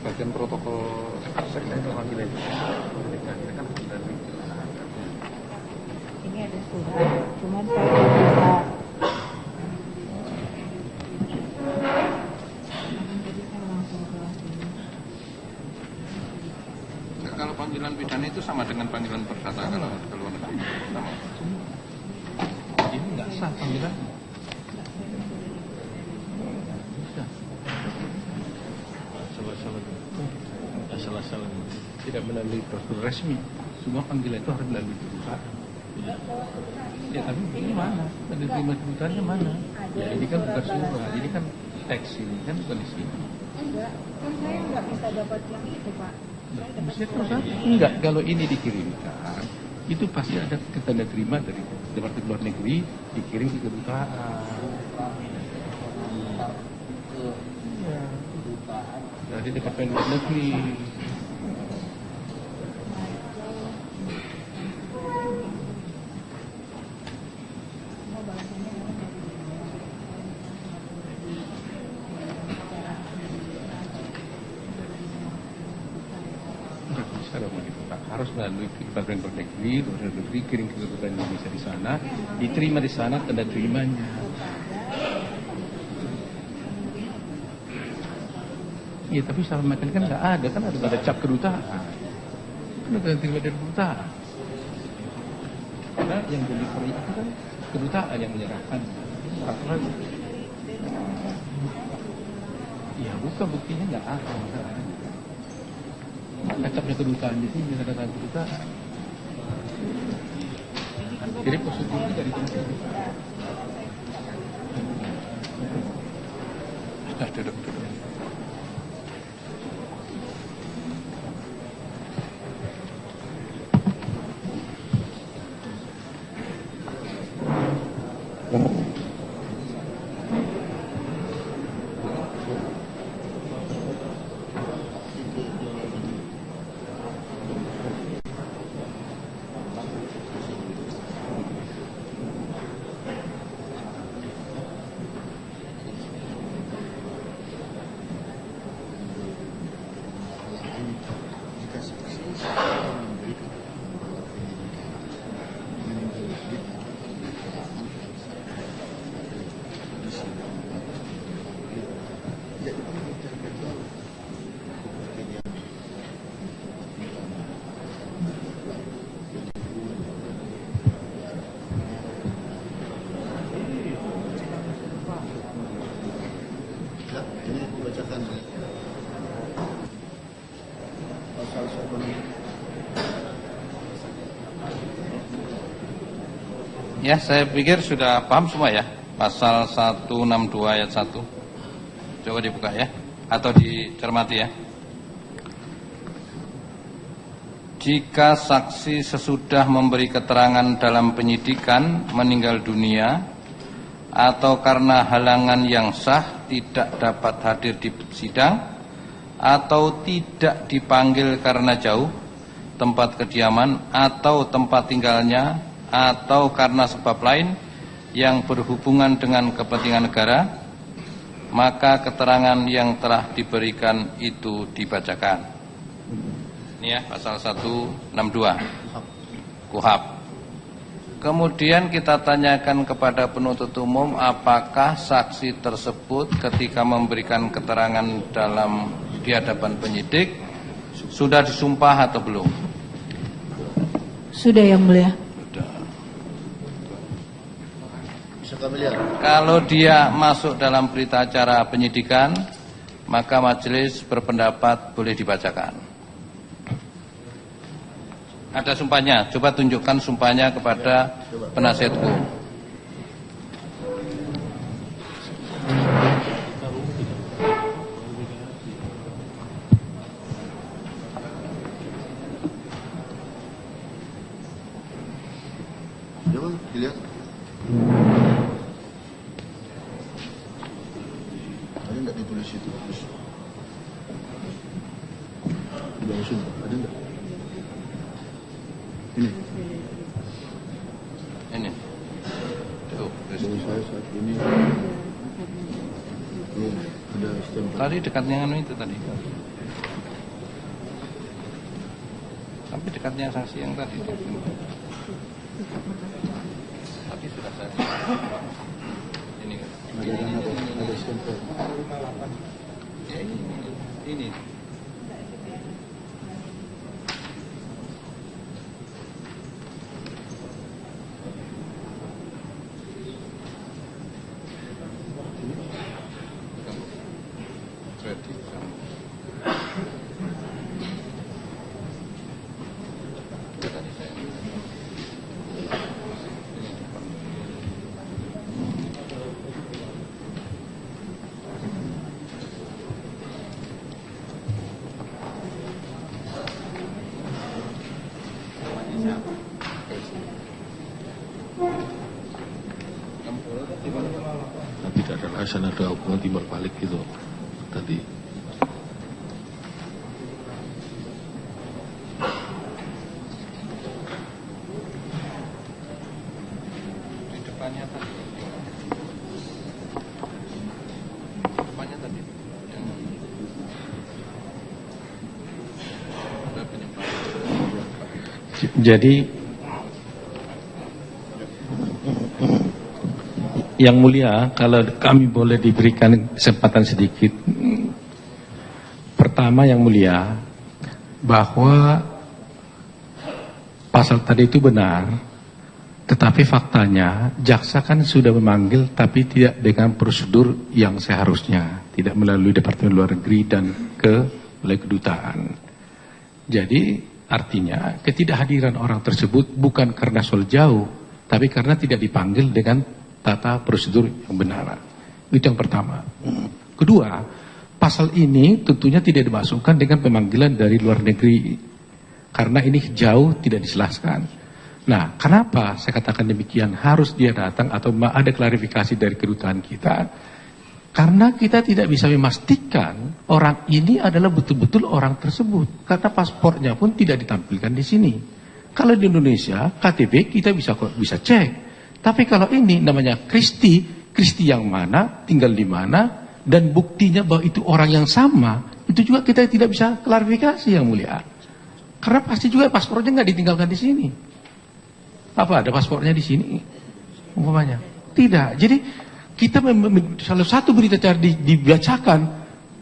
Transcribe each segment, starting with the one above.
bagian protokol sektor panggilan itu. Ini ada surat, cuman saya bisa kalau panggilan pidana itu sama dengan panggilan perdata kalau ke luar negeri sama. Ini nggak sah panggilan. Salah-salah tidak melalui prosedur resmi. Semua panggilan itu harus melalui kedutaan. Ya tapi ini mana? Penerima kedutaan mana? Ya ini kan bukan surat, ini kan teks ini kan bukan di sini. enggak, kan saya nggak bisa dapat yang itu Pak. Enggak, kalau ini dikirimkan itu pasti ada tanda terima dari Departemen Luar Negeri dikirim ke kedutaan. Ya. Dari Departemen Luar Negeri. Harus melalui Departemen Luar Negeri, kirim ke kedutaan Indonesia di sana, diterima di sana tanda terimanya. Iya, tapi selama ini kan nggak ada, kan ada cap kedutaan, kan ada terima dari kedutaan. Karena yang delivery itu kan kedutaan yang menyerahkan. Ya bukan, buktinya nggak ada. Capnya kedutaan di sini, ada kata kedutaan. Jadi prosedurnya dari sini. Sudah duduk. Ya, saya pikir sudah paham semua ya. Pasal 162 ayat 1. Coba dibuka ya, atau dicermati ya. Jika saksi sesudah memberi keterangan dalam penyidikan meninggal dunia atau karena halangan yang sah tidak dapat hadir di sidang atau tidak dipanggil karena jauh tempat kediaman atau tempat tinggalnya atau karena sebab lain yang berhubungan dengan kepentingan negara, maka keterangan yang telah diberikan itu dibacakan. Ini ya, pasal 162 KUHP. Kemudian kita tanyakan kepada penuntut umum, apakah saksi tersebut ketika memberikan keterangan di hadapan penyidik sudah disumpah atau belum? Sudah, Yang Mulia. Kalau dia masuk dalam berita acara penyidikan, maka majelis berpendapat boleh dibacakan. Ada sumpahnya, coba tunjukkan sumpahnya kepada penasihat hukum. Coba dilihat. Ada enggak ditulis itu? Langsung, ada enggak? Ini. Tuh, Bagi saya saat ini belum ada stempel. tadi dekatnya itu tadi. lebih dekatnya saksi yang tadi. Tapi sudah saya ini kan. Ada stempel. Ya, ini. Tapi tidak ada alasan ada hubungan timbal balik gitu tadi. Di depannya tadi. Depannya tadi. Yang ada penyebaran. Jadi Yang Mulia, kalau kami boleh diberikan kesempatan sedikit. Pertama Yang Mulia, bahwa pasal tadi itu benar, tetapi faktanya jaksa kan sudah memanggil tapi tidak dengan prosedur yang seharusnya, tidak melalui Departemen Luar Negeri dan oleh kedutaan. Jadi artinya ketidakhadiran orang tersebut bukan karena soal jauh, tapi karena tidak dipanggil dengan tata prosedur yang benar. Itu yang pertama. Kedua, pasal ini tentunya tidak dimasukkan dengan pemanggilan dari luar negeri, karena ini jauh tidak dijelaskan. Nah, kenapa saya katakan demikian? Harus dia datang atau ada klarifikasi dari kedutaan kita? Karena kita tidak bisa memastikan orang ini adalah betul-betul orang tersebut, karena paspornya pun tidak ditampilkan di sini. Kalau di Indonesia, KTP kita bisa cek. Tapi kalau ini namanya Kristi yang mana, tinggal di mana, dan buktinya bahwa itu orang yang sama, itu juga kita tidak bisa klarifikasi Yang Mulia. Karena pasti juga paspornya nggak ditinggalkan di sini. Apa ada paspornya di sini? Umpamanya. Tidak. Jadi kita salah satu berita acara dibacakan,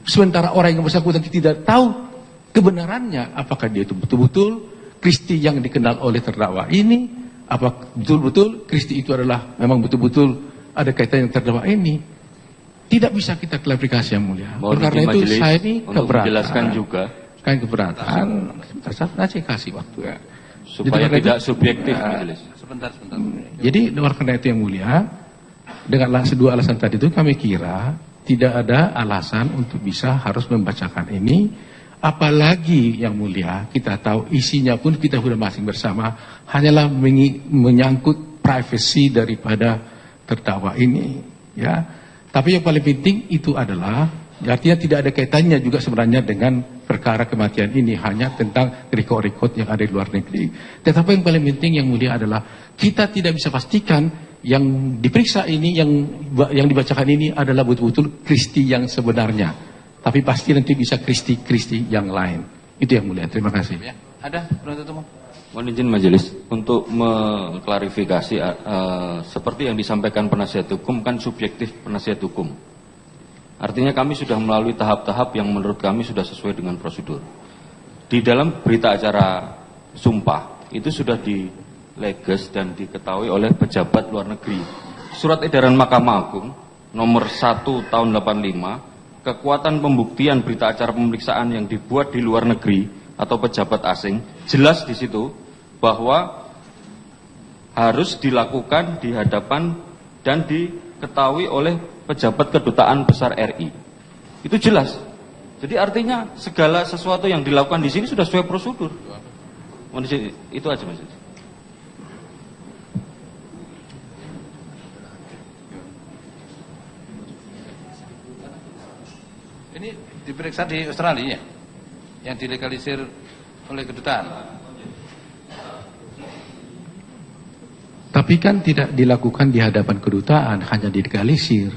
sementara orang yang bersangkutan tidak tahu kebenarannya, apakah dia itu betul-betul Kristi yang dikenal oleh terdakwa ini, apa betul-betul Kristi itu adalah memang betul-betul ada kaitan yang terdakwa ini. Tidak bisa kita klarifikasi Yang Mulia. Karena itu saya ini keberatan. Menjelaskan juga. Kan keberatan. Nanti kasih waktu ya. Supaya jadi, tidak subjektif majelis. Sebentar. Jadi karena itu Yang Mulia, dengan dua alasan tadi itu kami kira tidak ada alasan untuk bisa harus membacakan ini. Apalagi Yang Mulia, kita tahu isinya pun kita sudah masing bersama, hanyalah menyangkut privasi daripada terdakwa ini, ya. Tapi yang paling penting itu adalah, artinya tidak ada kaitannya juga sebenarnya dengan perkara kematian ini, hanya tentang rekod-rekod yang ada di luar negeri. Tetapi yang paling penting Yang Mulia adalah kita tidak bisa pastikan yang diperiksa ini, yang dibacakan ini adalah betul-betul Kristi yang sebenarnya. Tapi pasti nanti bisa Kristi yang lain. Itu Yang Mulia. Terima kasih. Ya, ada penuntut umum. Mohon izin majelis untuk mengklarifikasi seperti yang disampaikan penasihat hukum, kan subjektif penasihat hukum. Artinya kami sudah melalui tahap-tahap yang menurut kami sudah sesuai dengan prosedur. Di dalam berita acara sumpah itu sudah dileges dan diketahui oleh pejabat luar negeri. Surat edaran Mahkamah Agung nomor 1 tahun 85, kekuatan pembuktian berita acara pemeriksaan yang dibuat di luar negeri atau pejabat asing, jelas di situ bahwa harus dilakukan di hadapan dan diketahui oleh pejabat kedutaan besar RI. Itu jelas. Jadi artinya segala sesuatu yang dilakukan di sini sudah sesuai prosedur. Itu aja Mas. Ini diperiksa di Australia ya? Yang dilegalisir oleh kedutaan. Tapi kan tidak dilakukan di hadapan kedutaan, hanya dilegalisir.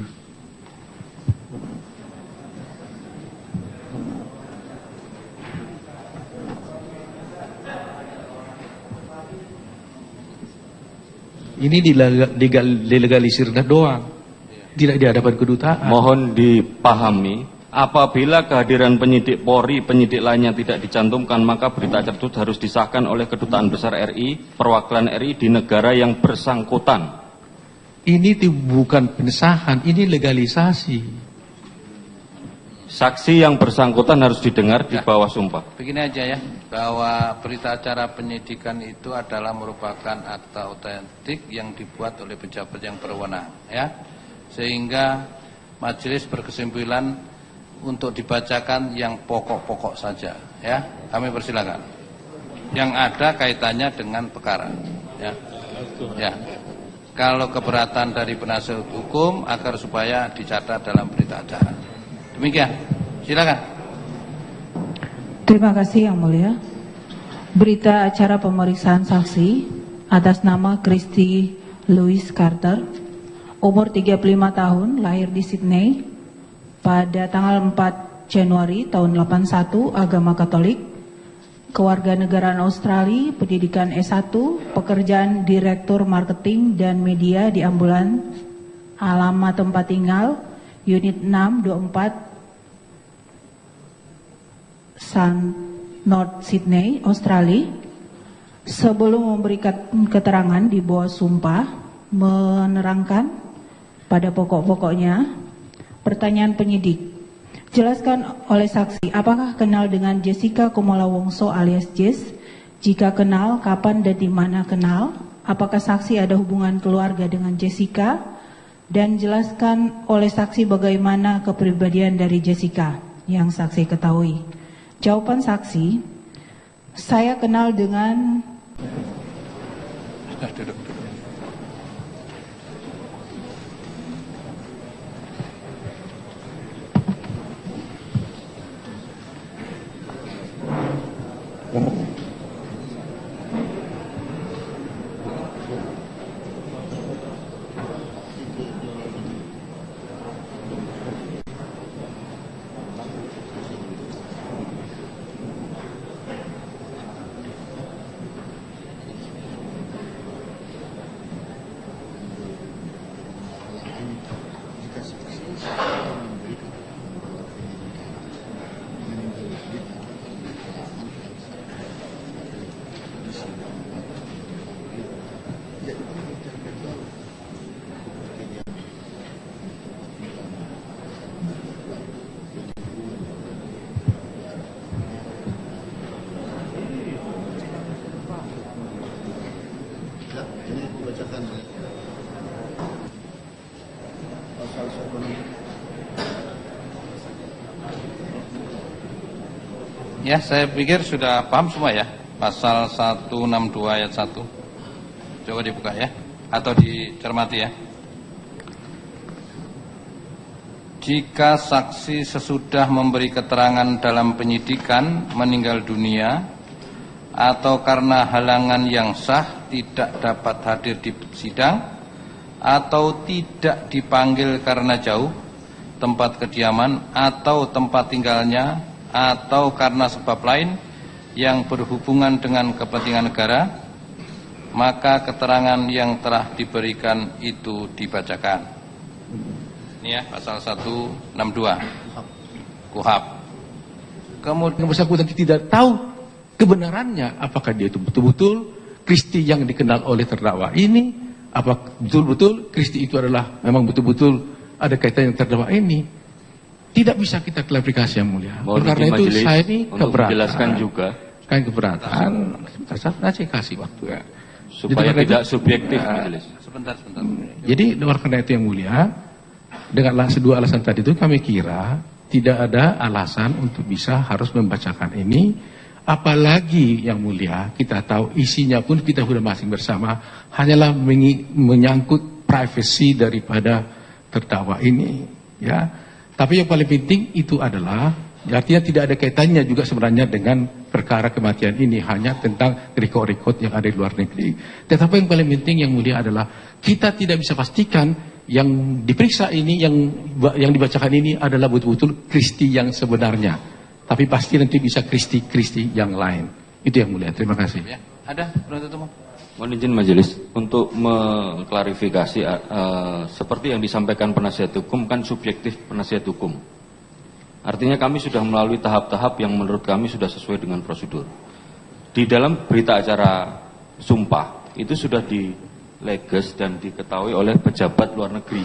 Ini dilegalisir doang, tidak di hadapan kedutaan. Mohon dipahami, apabila kehadiran penyidik Polri, penyidik lainnya tidak dicantumkan, maka berita tersebut harus disahkan oleh Kedutaan Besar RI, perwakilan RI di negara yang bersangkutan. Ini bukan pengesahan, ini legalisasi. Saksi yang bersangkutan harus didengar di bawah sumpah. Begini aja ya, bahwa berita acara penyidikan itu adalah merupakan akta otentik yang dibuat oleh pejabat yang berwenang, ya. Sehingga majelis berkesimpulan untuk dibacakan yang pokok-pokok saja, ya. Kami persilakan. Yang ada kaitannya dengan perkara, ya. Ya. Kalau keberatan dari penasihat hukum agar supaya dicatat dalam berita acara. Demikian, silakan. Terima kasih Yang Mulia. Berita acara pemeriksaan saksi atas nama Christy Louise Carter, umur 35 tahun, lahir di Sydney pada tanggal 4 Januari tahun 81, agama Katolik, kewarganegaraan Australia, pendidikan S1, pekerjaan Direktur Marketing dan Media di ambulan, alamat tempat tinggal Unit 624 Sun North Sydney, Australia. Sebelum memberikan keterangan di bawah sumpah, menerangkan pada pokok-pokoknya pertanyaan penyidik. Jelaskan oleh saksi, apakah kenal dengan Jessica Kumala Wongso alias Jess? Jika kenal, kapan dan di mana kenal? Apakah saksi ada hubungan keluarga dengan Jessica? Dan jelaskan oleh saksi bagaimana kepribadian dari Jessica yang saksi ketahui. Jawaban saksi, saya kenal dengan Ya, saya pikir sudah paham semua ya. Pasal 162 ayat 1. Coba dibuka ya, atau dicermati ya. Jika saksi sesudah memberi keterangan dalam penyidikan meninggal dunia atau karena halangan yang sah tidak dapat hadir di sidang atau tidak dipanggil karena jauh tempat kediaman atau tempat tinggalnya atau karena sebab lain yang berhubungan dengan kepentingan negara, maka keterangan yang telah diberikan itu dibacakan. Ini ya, pasal 162 KUHAP. Kemudian bersangkutan tidak tahu kebenarannya, apakah dia itu betul-betul Christy yang dikenal oleh terdakwa ini, apa betul-betul Christy itu adalah memang betul-betul ada kaitan yang terdakwa ini. Tidak bisa kita klarifikasi Yang Mulia. Karena itu saya ini keberatan. Jelaskan juga. Kan keberatan. Saya kasih waktu ya. Supaya jadi, tidak subjektif majelis. Sebentar. Jadi karena itu Yang Mulia, dengan dua alasan tadi itu kami kira tidak ada alasan untuk bisa harus membacakan ini. Apalagi Yang Mulia, kita tahu isinya pun kita sudah masing bersama hanyalah menyangkut privasi daripada terdakwa ini, ya. Tapi yang paling penting itu adalah, artinya tidak ada kaitannya juga sebenarnya dengan perkara kematian ini, hanya tentang rekod-rekod yang ada di luar negeri. Tetapi yang paling penting Yang Mulia adalah kita tidak bisa pastikan yang diperiksa ini, yang dibacakan ini adalah betul-betul Christy yang sebenarnya. Tapi pasti nanti bisa Christy yang lain. Itu Yang Mulia. Terima kasih. Ya, ada penuntut umum. Mohon izin majelis untuk mengklarifikasi seperti yang disampaikan penasihat hukum kan subjektif penasihat hukum. Artinya kami sudah melalui tahap-tahap yang menurut kami sudah sesuai dengan prosedur. Di dalam berita acara sumpah itu sudah dileges dan diketahui oleh pejabat luar negeri.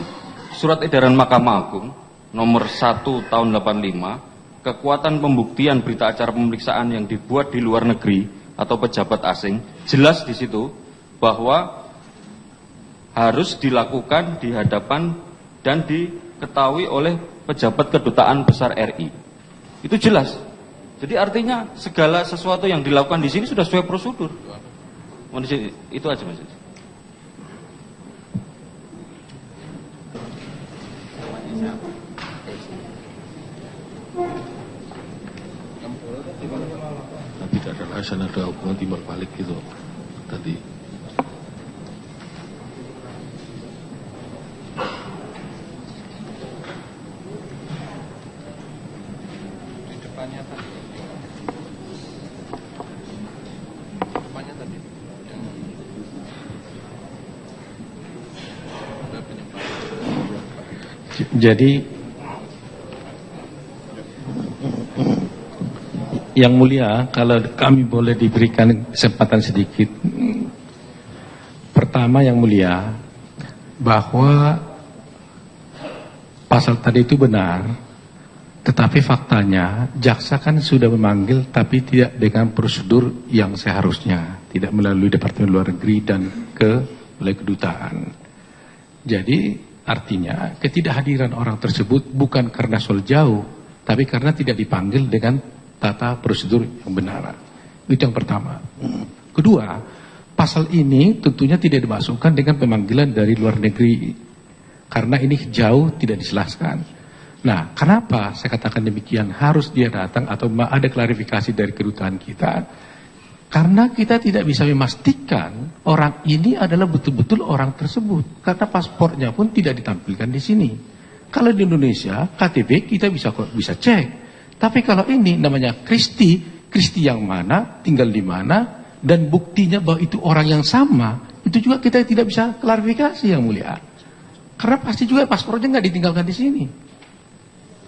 Surat edaran Mahkamah Agung nomor 1 tahun 85, kekuatan pembuktian berita acara pemeriksaan yang dibuat di luar negeri atau pejabat asing, jelas di situ bahwa harus dilakukan di hadapan dan diketahui oleh pejabat kedutaan besar RI. Itu jelas. Jadi artinya segala sesuatu yang dilakukan di sini sudah sesuai prosedur. Itu aja Mas. Tidak ada alasan ada hubungan timbal balik gitu tadi. Di depannya tadi. Depannya tadi. Jadi yang mulia, kalau kami boleh diberikan kesempatan sedikit. Pertama yang mulia, bahwa pasal tadi itu benar, tetapi faktanya jaksa kan sudah memanggil tapi tidak dengan prosedur yang seharusnya, tidak melalui Departemen Luar Negeri dan oleh kedutaan. Jadi artinya ketidakhadiran orang tersebut bukan karena soal jauh, tapi karena tidak dipanggil dengan tata prosedur yang benar. Itu yang pertama. Kedua, pasal ini tentunya tidak dimasukkan dengan pemanggilan dari luar negeri, karena ini jauh tidak dijelaskan. Nah, kenapa saya katakan demikian? Harus dia datang atau ada klarifikasi dari kedutaan kita, karena kita tidak bisa memastikan orang ini adalah betul-betul orang tersebut, karena paspornya pun tidak ditampilkan di sini. Kalau di Indonesia, KTP kita bisa cek. Tapi kalau ini namanya Kristi yang mana, tinggal di mana, dan buktinya bahwa itu orang yang sama, itu juga kita tidak bisa klarifikasi yang mulia. Karena pasti juga paspornya nggak ditinggalkan di sini.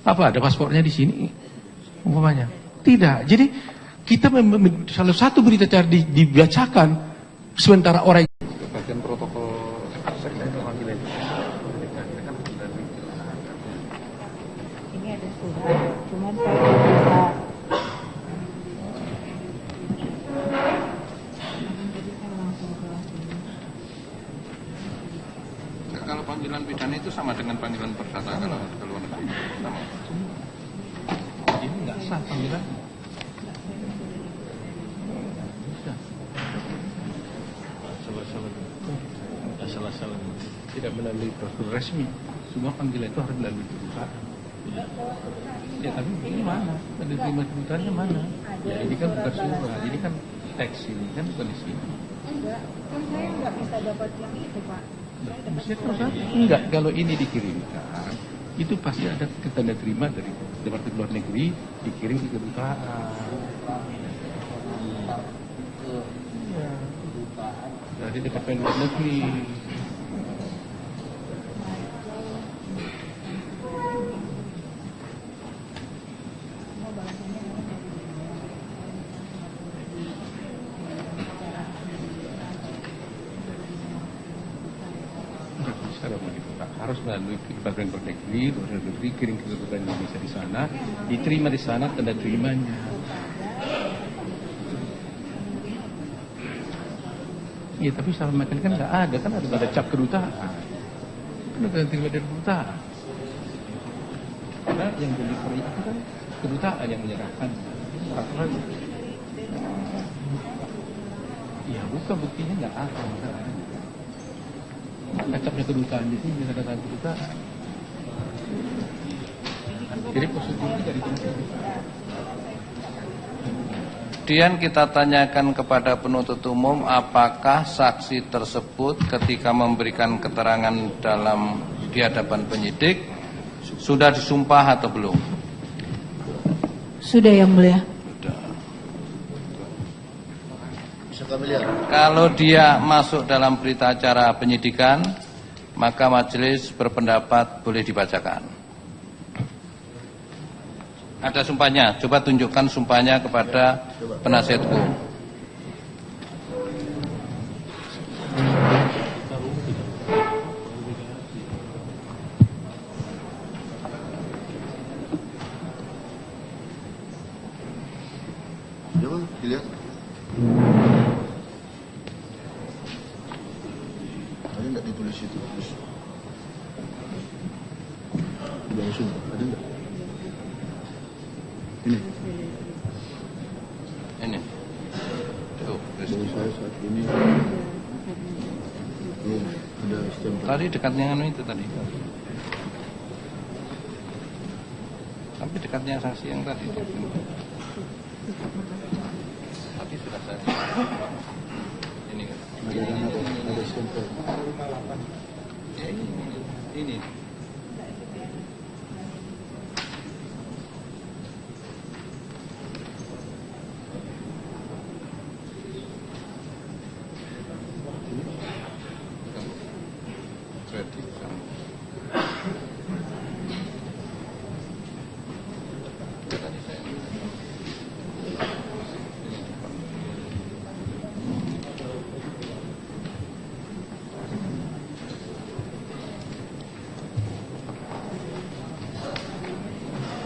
Apa ada paspornya di sini? Umpamanya tidak. Jadi kita salah satu berita acara dibacakan sementara orang bagian protokol ini ada surat, cuman saya bisa Kalau panggilan pidana itu sama dengan panggilan perdata kalau ke luar negeri. Sama. ini nggak sah panggilan. Salah-salah tidak melalui prosedur resmi. Semua panggilan itu harus melalui kedutaan. Ya tapi ini mana? Terima kedutannya mana? Ya ini kan bukan surat, ini kan teks ini kan bukan di sini. enggak, kan saya nggak bisa dapat yang itu Pak. Enggak, kalau ini dikirimkan itu pasti ada tanda terima dari Departemen Luar Negeri dikirim ke kedutaan. Ya. Dari Departemen Luar Negeri. Harus melalui Departemen Luar Negeri, kirim ke kedutaan Indonesia di sana, diterima di sana tanda terimanya. Iya, tapi selama ini kan nggak ada, kan harus ada cap kedutaan. Kan ada terima dari kedutaan. Karena yang delivery itu kan kedutaan yang menyerahkan. Ya bukan, buktinya nggak ada. Capnya kedutaan di sini, bisa datang kedutaan. Jadi prosedurnya dari sini. Kemudian kita tanyakan kepada penuntut umum apakah saksi tersebut ketika memberikan keterangan di hadapan penyidik sudah disumpah atau belum? Sudah yang mulia. Sudah. Bisa Kalau dia masuk dalam berita acara penyidikan, maka majelis berpendapat boleh dibacakan. Ada sumpahnya, coba tunjukkan sumpahnya kepada penasihat hukum. Coba dilihat. Ada nggak ditulis itu? Langsung ada nggak? Ini. Tuh, Dari saya saat ini. Ada stempel. tadi dekatnya anu itu tadi. Tapi dekatnya saksi yang tadi. Tapi sudah saya. Ini kan. Ada stempel. Ya, ini.